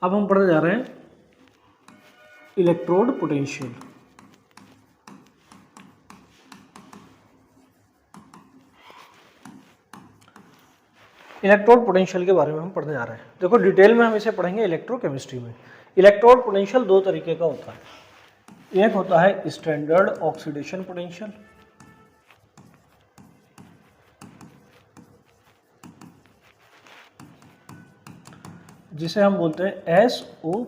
अब हम पढ़ने जा रहे हैं इलेक्ट्रोड पोटेंशियल। इलेक्ट्रोड पोटेंशियल के बारे में हम पढ़ने जा रहे हैं। देखो डिटेल में हम इसे पढ़ेंगे इलेक्ट्रोकेमिस्ट्री में। इलेक्ट्रोड पोटेंशियल दो तरीके का होता है। एक होता है स्टैंडर्ड ऑक्सीडेशन पोटेंशियल, जिसे हम बोलते हैं SOP,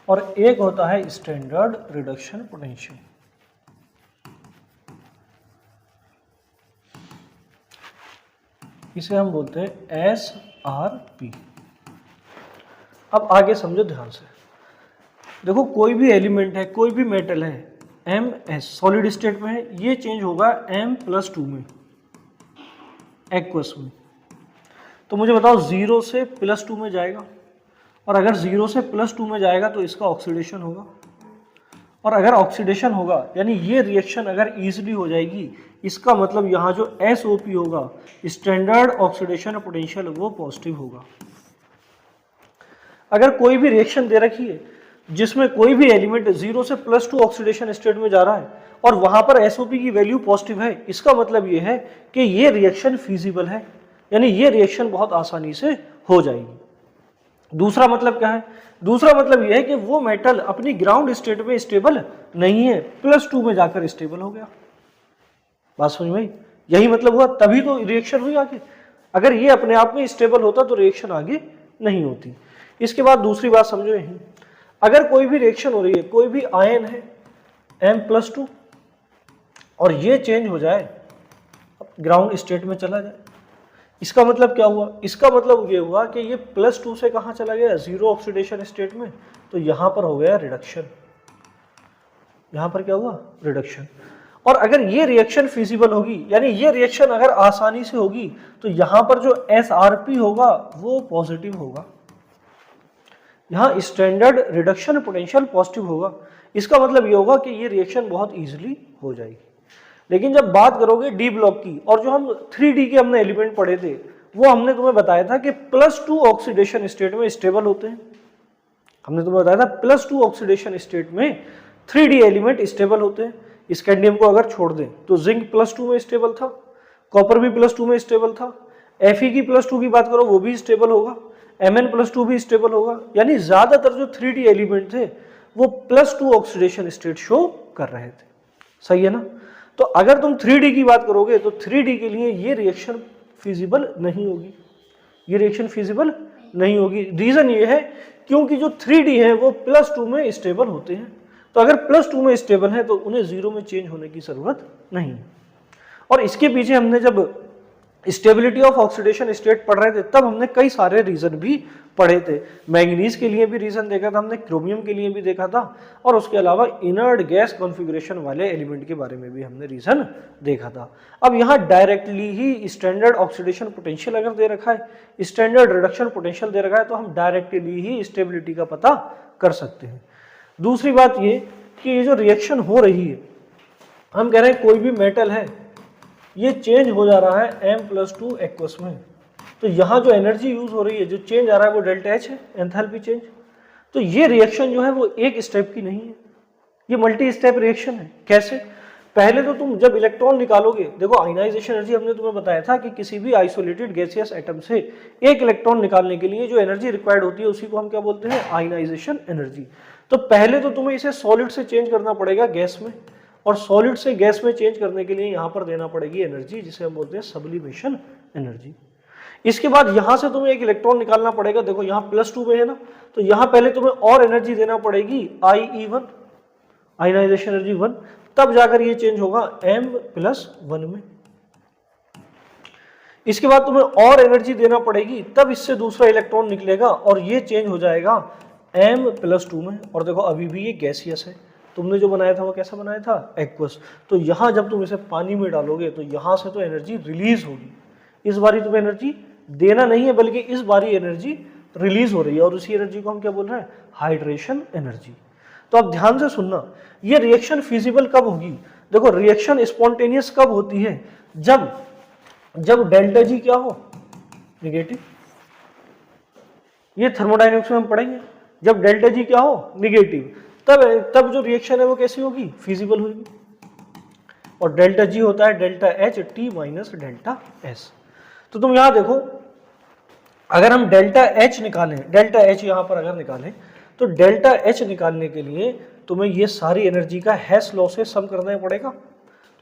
और एक होता है स्टैंडर्ड रिडक्शन पोटेंशियल। इसे हम बोलते हैं SRP। अब आगे समझो ध्यान से। देखो कोई भी एलिमेंट है, कोई भी मेटल है, MS सॉलिड स्टेट में है, ये चेंज होगा M+2 में, एक्वस में। तो मुझे बताओ 0 से +2 में जाएगा, और अगर 0 से +2 में जाएगा तो इसका ऑक्सीडेशन होगा, और अगर ऑक्सीडेशन होगा यानी ये रिएक्शन अगर ईजिली हो जाएगी, इसका मतलब यहाँ जो SOP होगा, स्टैंडर्ड ऑक्सीडेशन पोटेंशियल, वो पॉजिटिव होगा। अगर कोई भी रिएक्शन दे रखी है जिसमें कोई भी एलिमेंट 0 से +2 ऑक्सीडेशन स्टेट में जा रहा है और वहां पर SOP की वैल्यू पॉजिटिव है, इसका मतलब ये है कि ये रिएक्शन फीजिबल है, यानी ये रिएक्शन बहुत आसानी से हो जाएगी। दूसरा मतलब क्या है? दूसरा मतलब यह है कि वो मेटल अपनी ग्राउंड स्टेट में स्टेबल नहीं है, +2 में जाकर स्टेबल हो गया। बात समझ में? यही मतलब हुआ, तभी तो रिएक्शन हुई आगे। अगर ये अपने आप में स्टेबल होता तो रिएक्शन आगे नहीं होती। इसके बाद दूसरी बात समझो यही, अगर कोई भी रिएक्शन हो रही है, कोई भी आयन है M+2 और ये चेंज हो जाए, ग्राउंड स्टेट में चला जाए, इसका मतलब क्या हुआ? इसका मतलब ये हुआ कि ये +2 से कहाँ चला गया? 0 ऑक्सीडेशन स्टेट में, तो यहां पर हो गया रिडक्शन। यहां पर क्या हुआ? रिडक्शन। और अगर ये रिएक्शन फिजिबल होगी, यानी ये रिएक्शन अगर आसानी से होगी, तो यहां पर जो SRP होगा वो पॉजिटिव होगा, यहां स्टैंडर्ड रिडक्शन पोटेंशियल पॉजिटिव होगा। इसका मतलब ये होगा कि ये रिएक्शन बहुत इजीली हो जाएगी। लेकिन जब बात करोगे डी ब्लॉक की, और जो हम 3D के हमने एलिमेंट पढ़े थे, वो हमने तुम्हें बताया था कि +2 ऑक्सीडेशन स्टेट में स्टेबल होते हैं। हमने तुम्हें बताया था +2 ऑक्सीडेशन स्टेट में 3D एलिमेंट स्टेबल होते हैं। स्कैंडियम को अगर छोड़ दें तो जिंक +2 में स्टेबल था, कॉपर भी +2 में स्टेबल था, Fe की +2 की बात करो वो भी स्टेबल होगा, Mn+2 भी स्टेबल होगा। यानी ज्यादातर जो 3D एलिमेंट थे वो +2 ऑक्सीडेशन स्टेट शो कर रहे थे। सही है ना? तो अगर तुम 3D की बात करोगे तो 3D के लिए ये रिएक्शन फिजिबल नहीं होगी, ये रिएक्शन फिजिबल नहीं होगी। रीजन ये है क्योंकि जो 3D है वो +2 में स्टेबल होते हैं, तो अगर +2 में स्टेबल है तो उन्हें 0 में चेंज होने की जरूरत नहीं है। और इसके पीछे हमने जब स्टेबिलिटी ऑफ ऑक्सीडेशन स्टेट पढ़ रहे थे तब हमने कई सारे रीजन भी पढ़े थे। मैंगनीज के लिए भी रीजन देखा था हमने, क्रोमियम के लिए भी देखा था, और उसके अलावा इनर्ट गैस कॉन्फ़िगरेशन वाले एलिमेंट के बारे में भी हमने रीजन देखा था। अब यहाँ डायरेक्टली ही स्टैंडर्ड ऑक्सीडेशन पोटेंशियल अगर दे रखा है, स्टैंडर्ड रिडक्शन पोटेंशियल दे रखा है, तो हम डायरेक्टली ही स्टेबिलिटी का पता कर सकते हैं। दूसरी बात ये कि ये जो रिएक्शन हो रही है, हम कह रहे हैं कोई भी मेटल है, ये चेंज हो जा रहा है M+2 एक्वस में, तो यहाँ जो एनर्जी यूज हो रही है, जो चेंज आ रहा है वो ΔH है, एंथैल्पी चेंज। तो ये रिएक्शन जो है वो एक स्टेप की नहीं है, ये मल्टी स्टेप रिएक्शन है। कैसे? पहले तो तुम जब इलेक्ट्रॉन निकालोगे, देखो आयनाइजेशन एनर्जी हमने तुम्हें बताया था कि किसी भी आइसोलेटेड गैसियस एटम से एक इलेक्ट्रॉन निकालने के लिए जो एनर्जी रिक्वायर्ड होती है उसी को हम क्या बोलते हैं? Ionization energy. तो पहले तो तुम्हें इसे सॉलिड से चेंज करना पड़ेगा गैस में, और सॉलिड से गैस में चेंज करने के लिए यहां पर देना पड़ेगी एनर्जी, जिसे हम बोलते हैं सब्लिमेशन एनर्जी। इसके बाद यहां से तुम्हें एक इलेक्ट्रॉन निकालना पड़ेगा, देखो यहां +2 में है ना, तो यहां पहले तुम्हें और एनर्जी देना पड़ेगी IE1, आयनाइजेशन एनर्जी 1, तब जाकर ये चेंज होगा M+1 में। इसके बाद तुम्हें और एनर्जी देना पड़ेगी, तब इससे दूसरा इलेक्ट्रॉन निकलेगा और ये चेंज हो जाएगा M+2 में। और देखो अभी भी ये गैसियस है, तुमने जो बनाया था वो कैसा बनाया था? एक्वस। तो यहां जब तुम इसे पानी में डालोगे तो यहां से तो एनर्जी रिलीज होगी, इस बारी तुम्हें एनर्जी देना नहीं है, बल्कि इस बारी एनर्जी रिलीज हो रही है, और उसी एनर्जी को हम क्या बोल रहे हैं? Hydration energy. तो अब ध्यान से सुनना, ये रिएक्शन फिजिबल कब होगी? देखो रिएक्शन स्पॉन्टेनियस कब होती है? जब ΔG क्या हो? नेगेटिव। ये थर्मोडायनेमिक्स में हम पढ़ेंगे। जब डेल्टा जी क्या हो, निगेटिव, तब जो रिएक्शन है वो कैसी होगी, फिजिबल होगी। और डेल्टा जी होता है delta H T minus delta S. तो तुम यहां देखो, अगर हम डेल्टा एच निकालें, डेल्टा एच यहां पर अगर निकालें, तो डेल्टा एच निकालने के लिए तुम्हें ये सारी एनर्जी का हेस लॉ से सम करना पड़ेगा।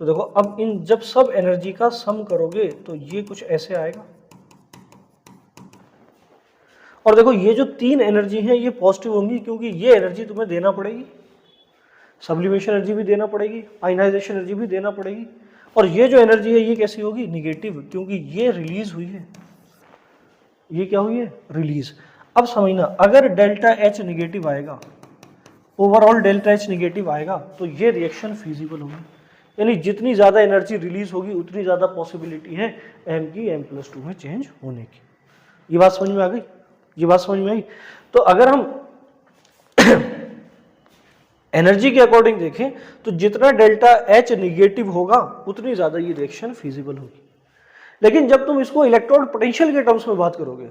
तो देखो अब इन जब सब एनर्जी का सम करोगे तो ये कुछ ऐसे आएगा। और देखो ये जो तीन एनर्जी है ये पॉजिटिव होंगी, क्योंकि ये एनर्जी तुम्हें देना पड़ेगी, सब्लिमेशन एनर्जी भी देना पड़ेगी, आयनाइजेशन एनर्जी भी देना पड़ेगी। और ये जो एनर्जी है ये कैसी होगी, निगेटिव, क्योंकि ये रिलीज हुई है। ये क्या हुई है, रिलीज। अब समझना, अगर डेल्टा एच निगेटिव आएगा, ओवरऑल डेल्टा एच निगेटिव आएगा, तो ये रिएक्शन फिजिबल होगी। यानी जितनी ज्यादा एनर्जी रिलीज होगी उतनी ज्यादा पॉसिबिलिटी है एम की m+2 में चेंज होने की। ये बात समझ में आ गई, ये बात समझ में आई। तो अगर हम एनर्जी के अकॉर्डिंग देखें तो जितना डेल्टा एच निगेटिव होगा उतनी ज्यादा ये रिएक्शन फिजिबल होगी। लेकिन जब तुम इसको इलेक्ट्रोड पोटेंशियल के टर्म्स में बात करोगे,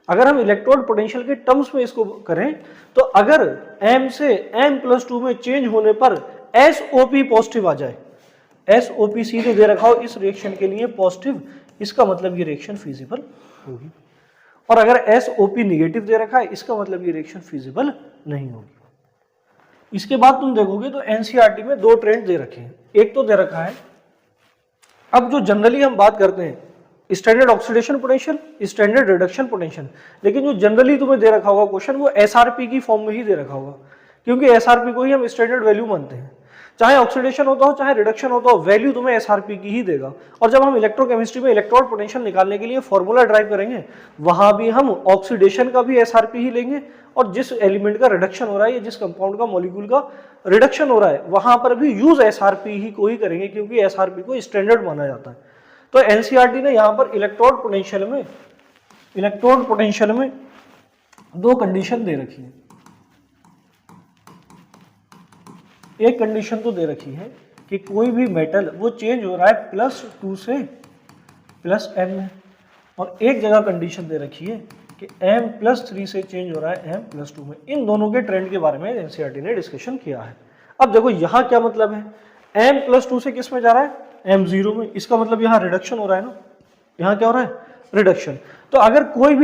अगर हम इलेक्ट्रोड पोटेंशियल के टर्म्स में इसको करें, तो अगर m से m+2 में चेंज होने पर SOP पॉजिटिव आ जाए, SOP सीधे दे रखा हो इस रिएक्शन के लिए पॉजिटिव, इसका मतलब ये रिएक्शन फिजिबल होगी। और अगर SOP निगेटिव दे रखा है, इसका मतलब ये रिएक्शन फिजिबल नहीं होगी। इसके बाद तुम देखोगे तो एनसीईआरटी में दो ट्रेंड दे रखे हैं। एक तो दे रखा है, अब जो जनरली हम बात करते हैं standard oxidation potential, standard reduction potential, लेकिन जो जनरली तुम्हें दे रखा होगा क्वेश्चन वो एसआरपी की फॉर्म में ही दे रखा होगा, क्योंकि एसआरपी को ही हम स्टैंडर्ड वैल्यू मानते हैं। चाहे ऑक्सीडेशन होता हो चाहे रिडक्शन होता हो, वैल्यू तुम्हें एसआरपी की ही देगा। और जब हम इलेक्ट्रोकेमिस्ट्री में इलेक्ट्रोड पोटेंशियल निकालने के लिए फॉर्मूला ड्राइव करेंगे, वहां भी हम ऑक्सीडेशन का भी एसआरपी ही लेंगे, और जिस एलिमेंट का रिडक्शन हो रहा है या जिस कंपाउंड का मॉलिक्यूल का रिडक्शन हो रहा है वहां पर भी यूज एसआरपी ही को ही करेंगे, क्योंकि एसआरपी को स्टैंडर्ड माना जाता है। तो एनसीईआरटी ने यहां पर इलेक्ट्रोड पोटेंशियल में दो कंडीशन दे रखी है। एक कंडीशन तो दे रखी है कि कोई भी मेटल वो चेंज हो रहा है +2 से +m में, और एक जगह कंडीशन दे रखी है कि m+3 से चेंज हो रहा है m+2 में। इन दोनों के ट्रेंड के बारे में एनसीईआरटी ने डिस्कशन किया है। अब देखो यहां क्या मतलब है, m+2 से किस में जा रहा है, m0 में, इसका मतलब यहां रिडक्शन हो रहा है ना, यहां क्या हो रहा है, रिडक्शन। तो अगर कोई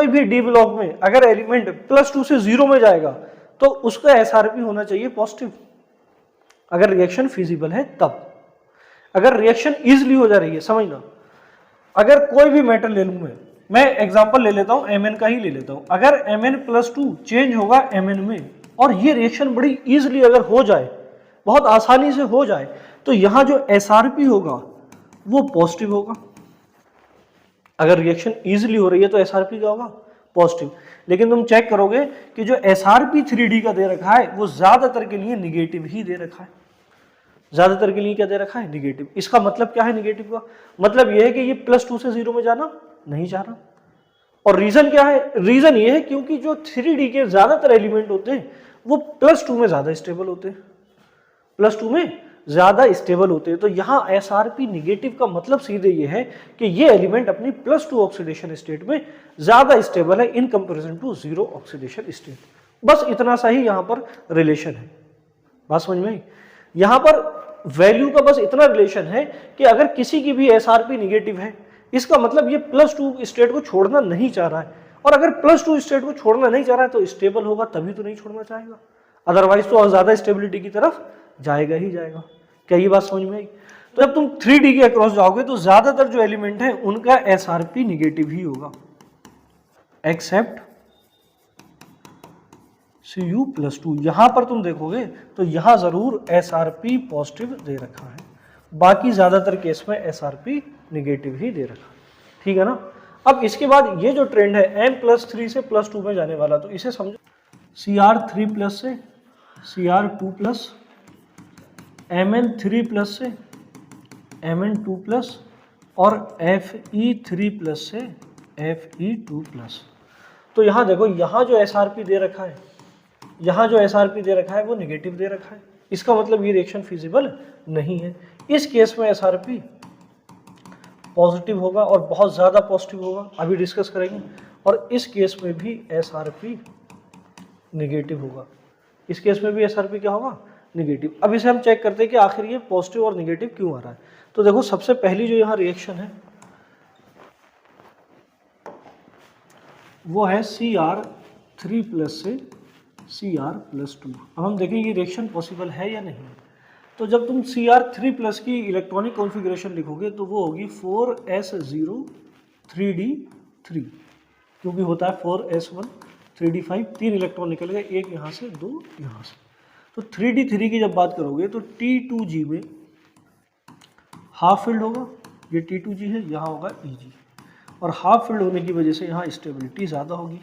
भी डी ब्लॉक में अगर एलिमेंट +2 से 0 में जाएगा तो उसका एसआरपी होना चाहिए पॉजिटिव, अगर रिएक्शन फिजिबल है तब। अगर रिएक्शन इजिली हो जा रही है, समझना, अगर कोई भी मेटल ले लूं मैं एग्जांपल ले लेता हूं, Mn का ही ले लेता हूं। अगर Mn+2 चेंज होगा Mn में और ये रिएक्शन बड़ी इजिली अगर हो जाए, बहुत आसानी से हो जाए, तो यहां जो एसआरपी होगा वो पॉजिटिव होगा। अगर रिएक्शन इजिली हो रही है तो एसआरपी क्या होगा, पॉजिटिव। लेकिन तुम चेक करोगे कि जो एसआरपी 3D का दे रखा है वो ज्यादातर के लिए निगेटिव ही दे रखा है, ज्यादातर के लिए क्या दे रखा है, निगेटिव। इसका मतलब क्या है निगेटिव का, मतलब यह है कि ये +2 से 0 में जाना नहीं चाह रहा। और रीजन क्या है, रीजन ये है क्योंकि जो 3D के ज्यादातर एलिमेंट होते हैं वो +2 में ज्यादा स्टेबल होते हैं, +2 में ज्यादा स्टेबल होते हैं। तो यहां एसआरपी निगेटिव का मतलब सीधे ये है कि ये एलिमेंट अपनी +2 ऑक्सीडेशन स्टेट में ज्यादा स्टेबल है in comparison to 0 oxidation state. बस इतना सा ही यहां पर रिलेशन है, बात समझ में आई। यहां पर वैल्यू का बस इतना रिलेशन है कि अगर किसी की भी एसआरपी निगेटिव है, इसका मतलब ये +2 स्टेट को छोड़ना नहीं चाह रहा है, और अगर +2 स्टेट को छोड़ना नहीं चाह रहा है तो स्टेबल होगा तभी तो नहीं छोड़ना चाहेगा, अदरवाइज तो और ज्यादा स्टेबिलिटी की तरफ जाएगा ही जाएगा। क्या ये बात समझ में आई। तो जब तुम 3D के अक्रॉस जाओगे तो ज्यादातर जो एलिमेंट है उनका एसआरपी निगेटिव ही होगा, एक्सेप्ट Cu+2। यहां पर तुम देखोगे तो यहां जरूर एसआरपी पॉजिटिव दे रखा है, बाकी ज्यादातर केस में एसआरपी निगेटिव ही दे रखा है, ठीक है ना। अब इसके बाद ये जो ट्रेंड है m+3 से +2 में जाने वाला, तो इसे समझो Cr3+ से Cr2+, Mn3+ से Mn2+, और Fe3+ से Fe2+। तो यहां देखो, यहां जो एसआरपी दे रखा है, यहां जो एसआरपी दे रखा है वो निगेटिव दे रखा है, इसका मतलब ये रिएक्शन फिजिबल नहीं है। इस केस में एसआरपी पॉजिटिव होगा और बहुत ज्यादा पॉजिटिव होगा, अभी डिस्कस करेंगे। और इस केस में भी SRP नेगेटिव होगा। इस केस में भी SRP क्या होगा? नेगेटिव। अब इसे हम चेक करते हैं कि आखिर ये पॉजिटिव और नेगेटिव क्यों आ रहा है। तो देखो सबसे पहली जो यहाँ रिएक्शन है वो है Cr3+ से Cr+2। अब हम देखें ये रिएक्शन पॉसिबल है या नहीं। तो जब तुम Cr3+ की इलेक्ट्रॉनिक कॉन्फ़िगरेशन लिखोगे तो वो होगी 4s0 3d3, क्योंकि होता है 4s1 3d5, 3 इलेक्ट्रॉन निकल गए, एक यहाँ से 2 यहाँ से। तो 3d3 की जब बात करोगे तो T2g में हाफ फील्ड होगा, ये T2g है, यहाँ होगा Eg, और हाफ फील्ड होने की वजह से यहाँ स्टेबिलिटी ज़्यादा होगी।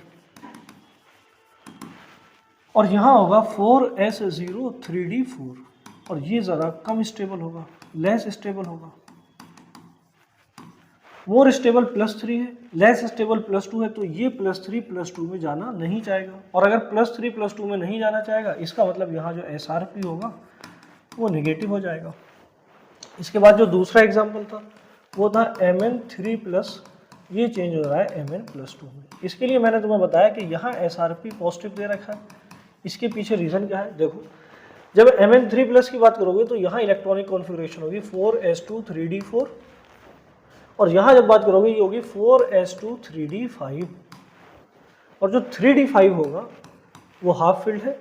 और यहाँ होगा 4s0 3d4, और ये ज़रा कम स्टेबल होगा, लेस स्टेबल होगा। मोर स्टेबल +3 है, लेस स्टेबल +2 है, तो ये +3 +2 में जाना नहीं चाहेगा। और अगर +3 +2 में नहीं जाना चाहेगा, इसका मतलब यहाँ जो SRP होगा वो नेगेटिव हो जाएगा। इसके बाद जो दूसरा एग्जाम्पल था वो था Mn3+, ये चेंज हो रहा है Mn+2 में। इसके लिए मैंने तुम्हें बताया कि यहाँ SRP पॉजिटिव दे रखा है। इसके पीछे रीज़न क्या है? देखो, जब Mn3+ की बात करोगे तो यहाँ इलेक्ट्रॉनिक कॉन्फ़िगरेशन होगी 4s2 3d4, और यहाँ जब बात करोगे ये होगी 4s2 3d5, और जो 3d5 होगा वो हाफ फील्ड है,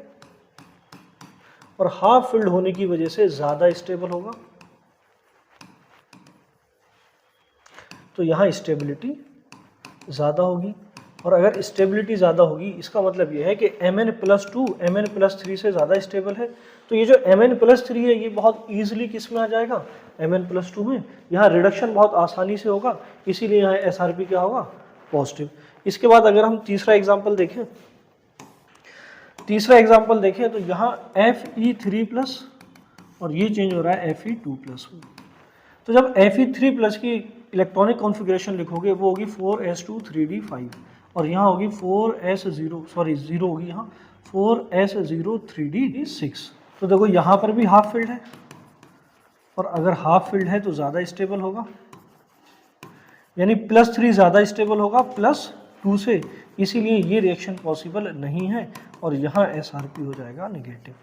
और हाफ फील्ड होने की वजह से ज़्यादा स्टेबल होगा, तो यहाँ स्टेबिलिटी ज़्यादा होगी। और अगर स्टेबिलिटी ज़्यादा होगी इसका मतलब ये है कि Mn+2 Mn+3 से ज़्यादा स्टेबल है। तो ये जो Mn+3 है ये बहुत ईजिली किस में आ जाएगा? Mn+2 में। यहाँ रिडक्शन बहुत आसानी से होगा, इसीलिए यहाँ SRP क्या होगा? पॉजिटिव। इसके बाद अगर हम तीसरा एग्जाम्पल देखें तो यहाँ Fe3+ और ये चेंज हो रहा है Fe2+। तो जब Fe3+ की इलेक्ट्रॉनिक कॉन्फ़िगरेशन लिखोगे वो होगी 4s2 3d5, और यहाँ होगी 0 होगी यहाँ 4s0 3d6। तो देखो यहाँ पर भी हाफ फील्ड है, और अगर हाफ फील्ड है तो ज़्यादा स्टेबल होगा, यानी +3 ज़्यादा स्टेबल होगा +2 से, इसीलिए ये रिएक्शन पॉसिबल नहीं है, और यहाँ SRP हो जाएगा नेगेटिव।